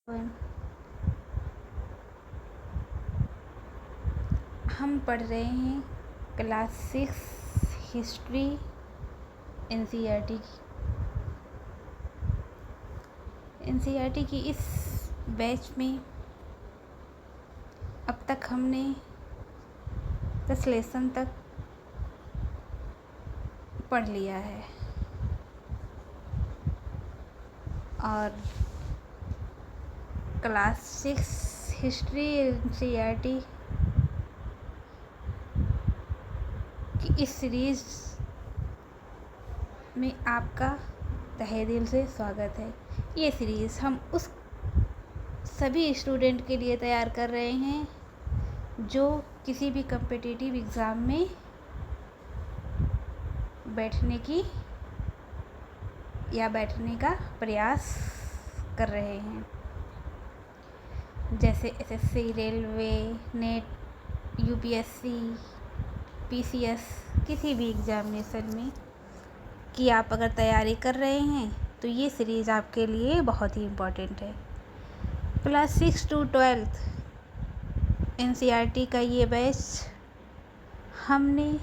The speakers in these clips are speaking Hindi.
वन। हम पढ़ रहे हैं क्लास 6 हिस्ट्री एनसीईआरटी की इस बैच में अब तक हमने 10 लेसन तक पढ़ लिया है और क्लास 6 हिस्ट्री एनसीईआरटी की इस सीरीज़ में आपका तहे दिल से स्वागत है। ये सीरीज़ हम उस सभी स्टूडेंट के लिए तैयार कर रहे हैं जो किसी भी कम्पिटिटिव एग्ज़ाम में बैठने का प्रयास कर रहे हैं, जैसे SSC, railway, net, UPSC, PCS, किसी भी एग्ज़ामिनेशन में कि आप अगर तैयारी कर रहे हैं तो ये सीरीज़ आपके लिए बहुत ही इम्पोर्टेंट है। क्लास 6 to 12 एनसीईआरटी का ये बैच हमने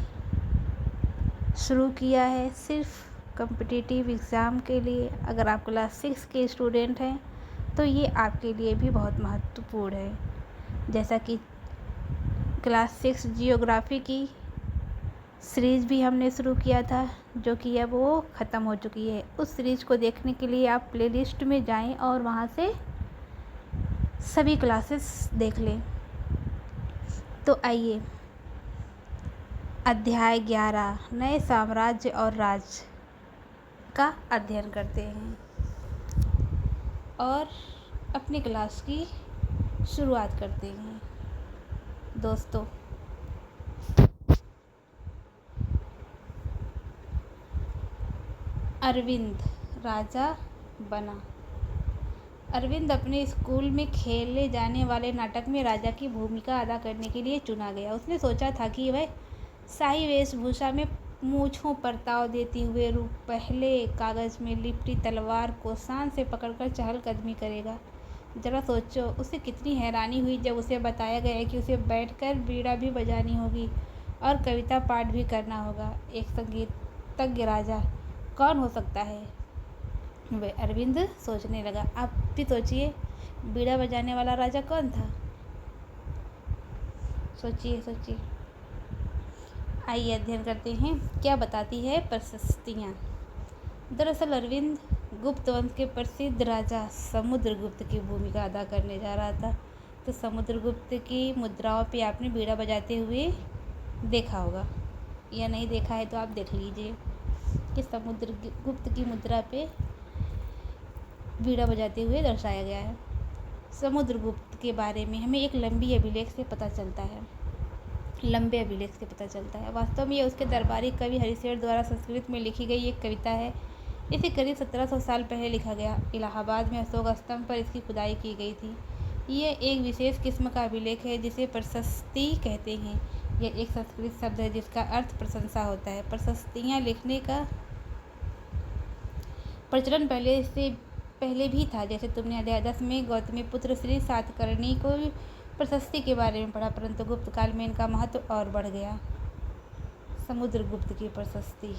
शुरू किया है सिर्फ कम्पिटिटिव एग्ज़ाम के लिए। अगर आप क्लास 6 के स्टूडेंट हैं तो ये आपके लिए भी बहुत महत्वपूर्ण है। जैसा कि क्लास 6 जियोग्राफी की सीरीज़ भी हमने शुरू किया था, जो कि अब वो ख़त्म हो चुकी है। उस सीरीज़ को देखने के लिए आप प्लेलिस्ट में जाएं और वहाँ से सभी क्लासेस देख लें। तो आइए अध्याय 11 नए साम्राज्य और राज्य का अध्ययन करते हैं और अपनी क्लास की शुरुआत करते हैं। दोस्तों, अरविंद राजा बना। अरविंद अपने स्कूल में खेले जाने वाले नाटक में राजा की भूमिका अदा करने के लिए चुना गया। उसने सोचा था कि वह शाही वेशभूषा में मूँछों पर ताव देती हुए पहले कागज़ में लिपटी तलवार को शान से पकड़कर चहलकदमी करेगा। ज़रा सोचो, उसे कितनी हैरानी हुई जब उसे बताया गया कि उसे बैठकर बीड़ा भी बजानी होगी और कविता पाठ भी करना होगा। एक संगीतज्ञ राजा कौन हो सकता है? वह अरविंद सोचने लगा। आप भी सोचिए, बीड़ा बजाने वाला राजा कौन था? सोचिए। आइए अध्ययन करते हैं, क्या बताती है प्रशस्तियाँ। दरअसल अरविंद गुप्त वंश के प्रसिद्ध राजा समुद्रगुप्त की भूमिका अदा करने जा रहा था। तो समुद्रगुप्त की मुद्राओं पे आपने बीड़ा बजाते हुए देखा होगा, या नहीं देखा है तो आप देख लीजिए कि समुद्रगुप्त की मुद्रा पे बीड़ा बजाते हुए दर्शाया गया है। समुद्रगुप्त के बारे में हमें एक लंबे अभिलेख से पता चलता है। वास्तव में ये उसके दरबारी कवि हरिशेर द्वारा संस्कृत में लिखी गई एक कविता है। इसे करीब 1700 साल पहले लिखा गया। इलाहाबाद में अशोक स्तंभ पर इसकी खुदाई की गई थी। ये एक विशेष किस्म का अभिलेख है जिसे प्रशस्ति कहते हैं। यह एक संस्कृत शब्द है जिसका अर्थ प्रशंसा होता है। प्रशस्तियाँ लिखने का प्रचलन पहले भी था। जैसे तुमने अध्याय 10 में गौतमीपुत्र श्री सातकर्णी को प्रशस्ति के बारे में पढ़ा, परंतु गुप्त काल में इनका महत्व और बढ़ गया। समुद्रगुप्त की प्रशस्ति।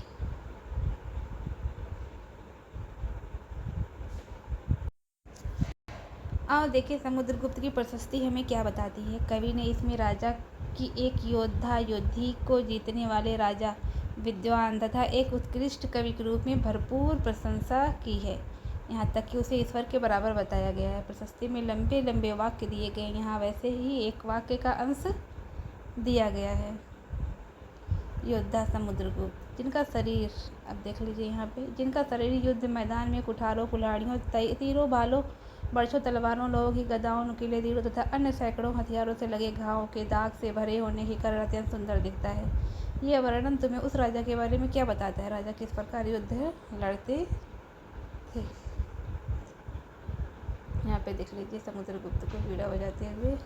और देखिए समुद्रगुप्त की प्रशस्ति हमें क्या बताती है। कवि ने इसमें राजा की एक योद्धी को जीतने वाले राजा, विद्वान तथा एक उत्कृष्ट कवि के रूप में भरपूर प्रशंसा की है। यहाँ तक कि उसे ईश्वर के बराबर बताया गया है। प्रशस्ति में लंबे लंबे वाक्य दिए गए। यहाँ वैसे ही एक वाक्य का अंश दिया गया है। योद्धा समुद्रगुप्त, जिनका शरीर, अब देख लीजिए यहाँ पे, जिनका शरीर युद्ध मैदान में कुठारों, कुल्हाड़ियों, तीरों, भालों, बर्छों, तलवारों, लोहों की गदाओं, नुकीले तीरों तथा अन्य सैकड़ों हथियारों से लगे घावों के दाग से भरे होने के कारण अत्यंत सुंदर दिखता है। यह वर्णन तुम्हें उस राजा के बारे में क्या बताता है? राजा किस प्रकार युद्ध लड़ते थे। यहाँ पे देख लीजिए समुद्रगुप्त को बीड़ा बजाते हुए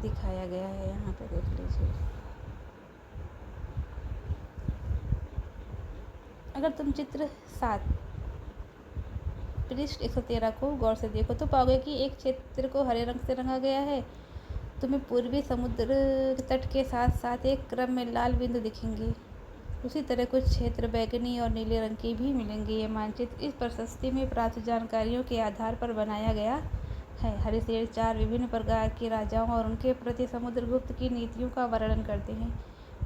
दिखाया गया है। यहाँ पे देख लीजिए। अगर तुम चित्र 7 पृष्ठ 113 को गौर से देखो तो पाओगे कि एक क्षेत्र को हरे रंग से रंगा गया है। तुम्हें पूर्वी समुद्र तट के साथ साथ एक क्रम में लाल बिंदु दिखेंगे। उसी तरह कुछ क्षेत्र बैगनी और नीले रंग के भी मिलेंगे। ये मानचित्र इस प्रशस्ति में प्राप्त जानकारियों के आधार पर बनाया गया है। हरे शेर 4 विभिन्न प्रकार के राजाओं और उनके प्रति समुद्रगुप्त की नीतियों का वर्णन करते हैं।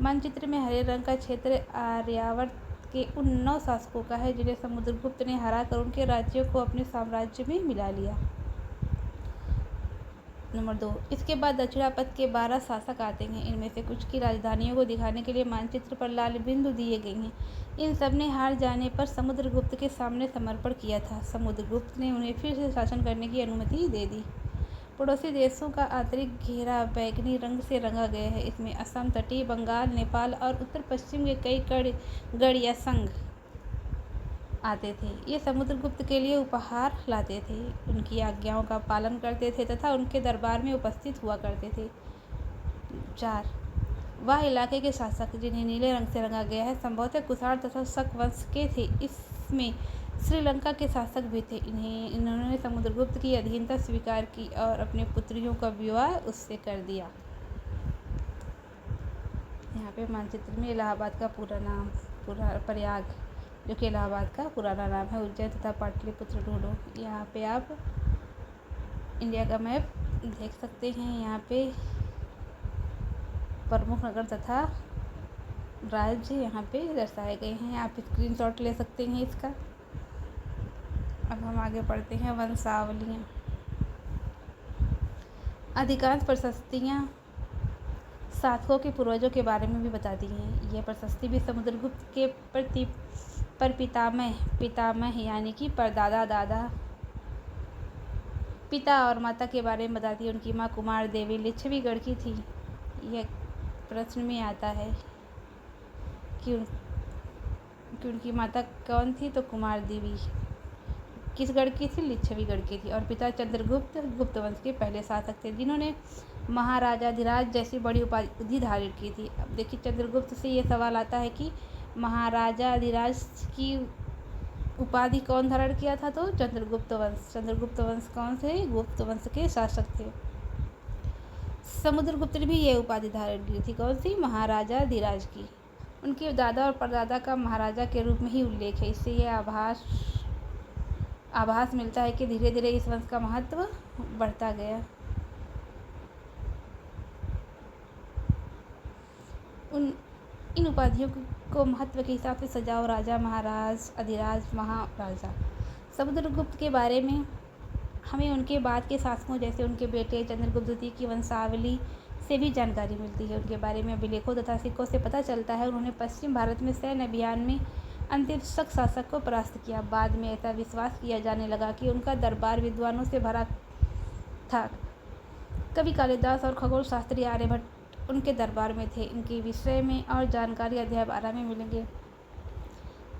मानचित्र में हरे रंग का क्षेत्र आर्यावर्त के उन 9 शासकों का है जिन्हें समुद्रगुप्त ने हराकर उनके राज्यों को अपने साम्राज्य में मिला लिया। नंबर 2, इसके बाद दक्षिणापथ के 12 शासक आते हैं। इनमें से कुछ की राजधानियों को दिखाने के लिए मानचित्र पर लाल बिंदु दिए गए हैं। इन सब ने हार जाने पर समुद्रगुप्त के सामने समर्पण किया था। समुद्रगुप्त ने उन्हें फिर से शासन करने की अनुमति दे दी। पड़ोसी देशों का आंतरिक घेरा बैगनी रंग से रंगा गया है। इसमें असम, तटीय बंगाल, नेपाल और उत्तर पश्चिम के कई गढ़ या संघ आते थे। ये समुद्रगुप्त के लिए उपहार लाते थे, उनकी आज्ञाओं का पालन करते थे तथा उनके दरबार में उपस्थित हुआ करते थे। 4, वह इलाके के शासक जिन्हें नीले रंग से रंगा गया है संभवतः कुषाण तथा शक वंश के थे। इसमें श्रीलंका के शासक भी थे। इन्होंने समुद्रगुप्त की अधीनता स्वीकार की और अपनी पुत्रियों का विवाह उससे कर दिया। यहाँ पे मानचित्र में इलाहाबाद का पूरा नाम प्रयाग, जो कि इलाहाबाद का पुराना नाम है, उज्जैन तथा पाटलिपुत्र ढूंढो। यहाँ पे आप इंडिया का मैप देख सकते हैं। यहाँ पे प्रमुख नगर तथा राज्य यहाँ पे दर्शाए गए हैं। आप स्क्रीनशॉट ले सकते हैं इसका। अब हम आगे पढ़ते हैं वंशावलियाँ। अधिकांश प्रशस्तियाँ शासकों के पूर्वजों के बारे में भी बताती हैं। यह प्रशस्ति भी समुद्रगुप्त के पितामह यानी कि परदादा, दादा, पिता और माता के बारे में बताती है। उनकी माँ कुमार देवी लिच्छवीगढ़ की थी। यह प्रश्न में आता है कि उनकी माता कौन थी, तो कुमार देवी किस गढ़ की थी? लिच्छवीगढ़ की थी। और पिता चंद्रगुप्त गुप्त वंश के पहले शासक थे जिन्होंने महाराजाधिराज जैसी बड़ी उपाधि धारण की थी। अब देखिए, चंद्रगुप्त से ये सवाल आता है कि महाराजाधिराज की उपाधि कौन धारण किया था? तो चंद्रगुप्त वंश कौन से? गुप्त वंश के शासक थे। समुद्रगुप्त ने भी ये उपाधि धारण की थी। कौन सी? महाराजाधिराज की। उनके दादा और परदादा का महाराजा के रूप में ही उल्लेख है। इससे यह आभास मिलता है कि धीरे धीरे इस वंश का महत्व बढ़ता गया। इन उपाधियों को महत्व के हिसाब से सजाओ। राजा, महाराज, अधिराज, महाराजा। समुद्रगुप्त के बारे में हमें उनके बाद के शासकों जैसे उनके बेटे चंद्रगुप्त द्वितीय की वंशावली से भी जानकारी मिलती है। उनके बारे में अभिलेखों तथा सिक्कों से पता चलता है उन्होंने पश्चिम भारत में सैन्य अभियान में अंतिम शक शासक को परास्त किया। बाद में ऐसा विश्वास किया जाने लगा कि उनका दरबार विद्वानों से भरा था। कवि कालिदास और खगोल शास्त्री आर्यभट्ट उनके दरबार में थे। इनके विषय में और जानकारी अध्याय 12 में मिलेंगे।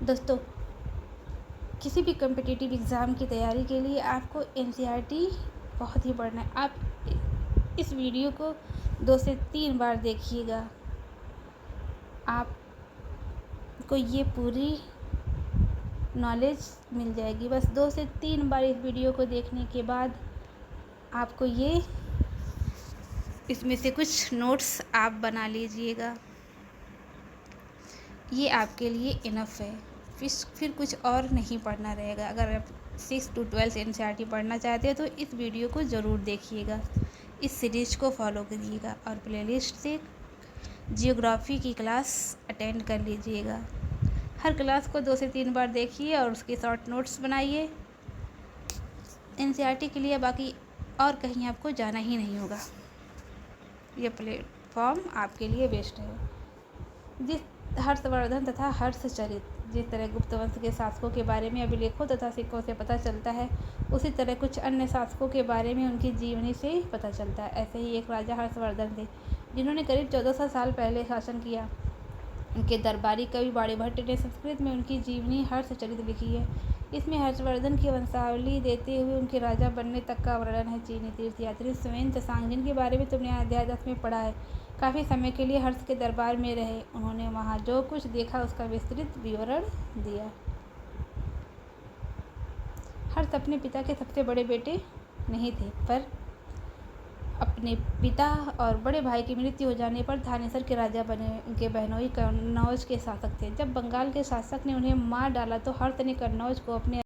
दोस्तों, किसी भी कॉम्पिटिटिव एग्ज़ाम की तैयारी के लिए आपको एनसीईआरटी बहुत ही पढ़ना है। आप इस वीडियो को 2 से 3 बार देखिएगा। आपको ये पूरी नॉलेज मिल जाएगी। बस 2 से 3 बार इस वीडियो को देखने के बाद आपको इसमें से कुछ नोट्स आप बना लीजिएगा। ये आपके लिए इनफ है। फिर कुछ और नहीं पढ़ना रहेगा। अगर आप 6 to 12 एनसीईआरटी पढ़ना चाहते हो तो इस वीडियो को ज़रूर देखिएगा, इस सीरीज़ को फॉलो करिएगा और प्लेलिस्ट से जियोग्राफी की क्लास अटेंड कर लीजिएगा। हर क्लास को 2 से 3 बार देखिए और उसके शॉर्ट नोट्स बनाइए। एनसीईआरटी के लिए बाकी और कहीं आपको जाना ही नहीं होगा। यह प्लेटफॉर्म आपके लिए बेस्ट है। हर्षवर्धन तथा हर्षचरित, जिस तरह गुप्त वंश के शासकों के बारे में अभिलेखों तथा सिक्कों से पता चलता है, उसी तरह कुछ अन्य शासकों के बारे में उनकी जीवनी से पता चलता है। ऐसे ही एक राजा हर्षवर्धन थे जिन्होंने करीब 1400 साल पहले शासन किया। उनके दरबारी कवि बाणीभट्ट ने संस्कृत में उनकी जीवनी हर्षचरित लिखी है। इसमें हर्षवर्धन की वंशावली देते हुए उनके राजा बनने तक का वर्णन है। चीनी तीर्थयात्री सुवेन त्सांग, जिनके बारे में तुमने अध्याय 10 में पढ़ा है, काफ़ी समय के लिए हर्ष के दरबार में रहे। उन्होंने वहाँ जो कुछ देखा उसका विस्तृत विवरण दिया। हर्ष अपने पिता के सबसे बड़े बेटे नहीं थे, पर अपने पिता और बड़े भाई की मृत्यु हो जाने पर थानेसर के राजा बहनोई कन्नौज के शासक थे। जब बंगाल के शासक ने उन्हें मार डाला तो हर्ष ने कन्नौज को अपने